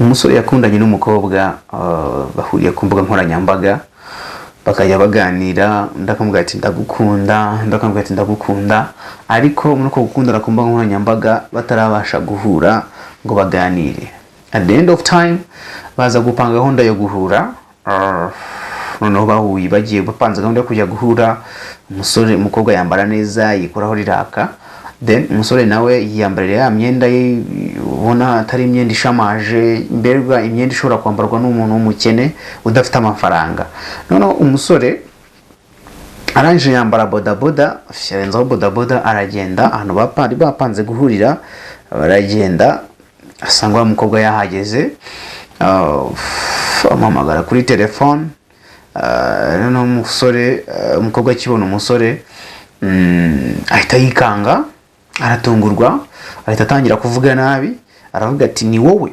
Umusore yakundanye n'umukobwa bahuriye ku mbuga nkoranyambaga bakajya baganira, ndakamubwira ati ndagukunda, ariko muri uko gukundana ku mbuga nkoranyambaga batarabasha guhura ngo baganire. At the end of time baza gupanga gahunda yo guhura. Noneho bahuye, bagiye bapanze gahunda yo kujya guhura. Umukobwa yambara neza, yikoraho riraka, then umusore nawe yiyambarira ya myenda ye ubona atari imyenda ishamaje, imberwa imyenda ishobora kwambarwa n'umuntu w'umukene udafite amafaranga. Noneho umusore aranje yambara bodaboda, yarenzaho bodaboda, aragenda ahantu bapanze guhurira, baragenda asanga umukobwa yahageze, amamagara kuri telefone. Noneho umukobwa akibona umusore ahita yikanga, aratungurwa, ahita atangira kuvuga nabi, aravuga ati ni wowe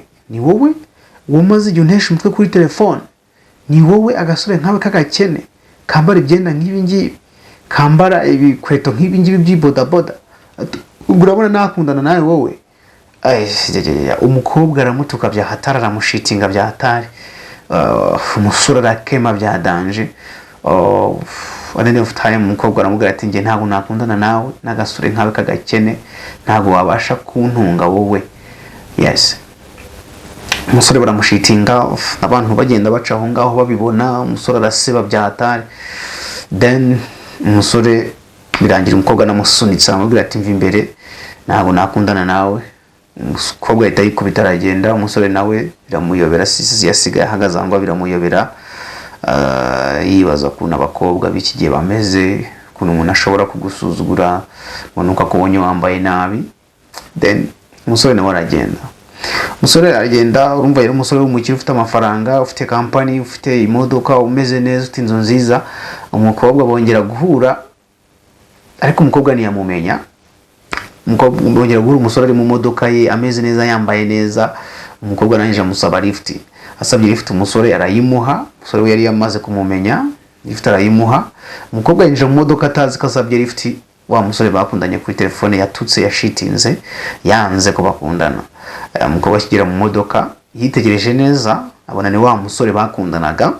umaze igihe untesha umutwe kuri telefone, ni wowe agasore nkawe k'agakene kambara ibyenda nk'ibi ngibi, kambara ibikweto nk'ibi ngibi by'ibodaboda, urabona nakundana nawe wowe? Umukobwa aramutuka bya hatari, aramushitinga bya hatari. Umusore arakema bya danje. At the end of time umukobwa aramubwira ati nge ntabwo nakundana nawe n'agasore nkawe k'agakene, ntabwo wabasha kuntunga wowe. Yes, umusore baramushitinga, abantu bagenda baca aho ngaho babibona, umusore araseba bya hatari. Then umusore birangira umukobwa namusunitse, aramubwira ati mva imbere, ntabwo nakundana nawe. Umukobwa ahita yikubita aragenda. Umusore nawe biramuyobera, yasigaye ahagaze aho biramuyobera, yibaza ukuntu abakobwa b'iki gihe bameze, ukuntu umuntu ashobora kugusuzugura ngo nuko akubonye wambaye nabi. Then umusore nawe aragenda. Urumva yari umusore w'umukire ufite amafaranga, ufite company, ufite imodoka, umeze neza, ufite inzu nziza. Umukobwa bongera guhura, ariko umukobwa ntiyamumenya. Bongera guhura, umusore ari mu modoka ye ameze neza, yambaye neza. Umukobwa arangije amusaba lift, asabye lift, umusore arayimuha. Umusore we yari yamaze kumumenya, lift arayimuha. Umukobwa yinjira mu modoka atazi ko asabye lift. Wa musore bakundanye kuri telefone yatutse, yashitinze, yanze ko bakundana. Umukobwa akigera mu modoka yitegereje neza, abona ni wa musore bakundanaga.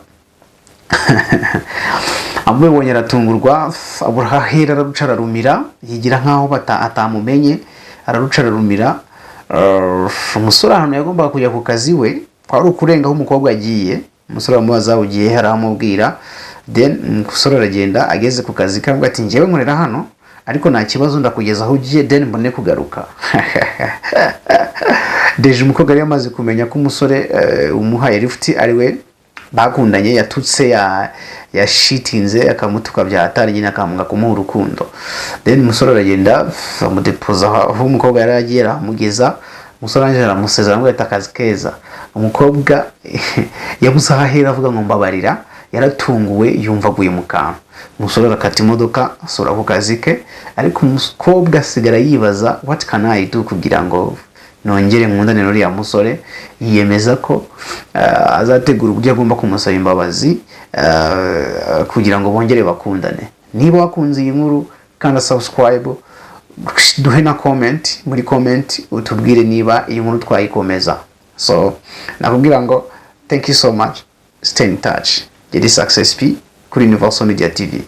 Amubonye aratungurwa, abura ararucararumira, yigira nkaho atamumenye, ararucararumira. Umusore ahantu yagombaga kujya ku kazi we kwari ukurenga aho umukobwa agiye. Umusore amubaza ugiye he, aramubwira. Then umusore aragenda, ageze ku kazi ke avuga ati ngewe nkorera hano, ariko nta kibazo ndakugeza aho ugiye, then mbone kugaruka. Deje umukobwa yari yamaze kumenya ko umusore umuhaye lift ari we bakundanye, yatutse, yashitinze, akamutuka bya hatari, nyine akamunga kumuha urukundo. Then umusore aragenda amudepoza aho umukobwa yari agiye, amugeza. Umusore arangije aramusezera, ngo akazi keza. Umukobwa yabuze aho ahera, avuga ngo mbabarira, yaratunguwe, yumva aguye mu kantu. Umusore arakata imodoka, asura ku kazi ke, ariko umukobwa asigara yibaza what can I do kugira ngo nongere nkundane n'uriya musore. Yiyemeza ko azategura uburyo agomba kumusaba imbabazi kugira ngo bongere bakundane. Niba wakunze iyi nkuru, kanda subscribe, duhe na comment, muri comment utubwire niba iyi nkuru twayikomeza. So nakubwira ngo thank you so much, stay in touch. Yari Success P kuri Universal Media TV.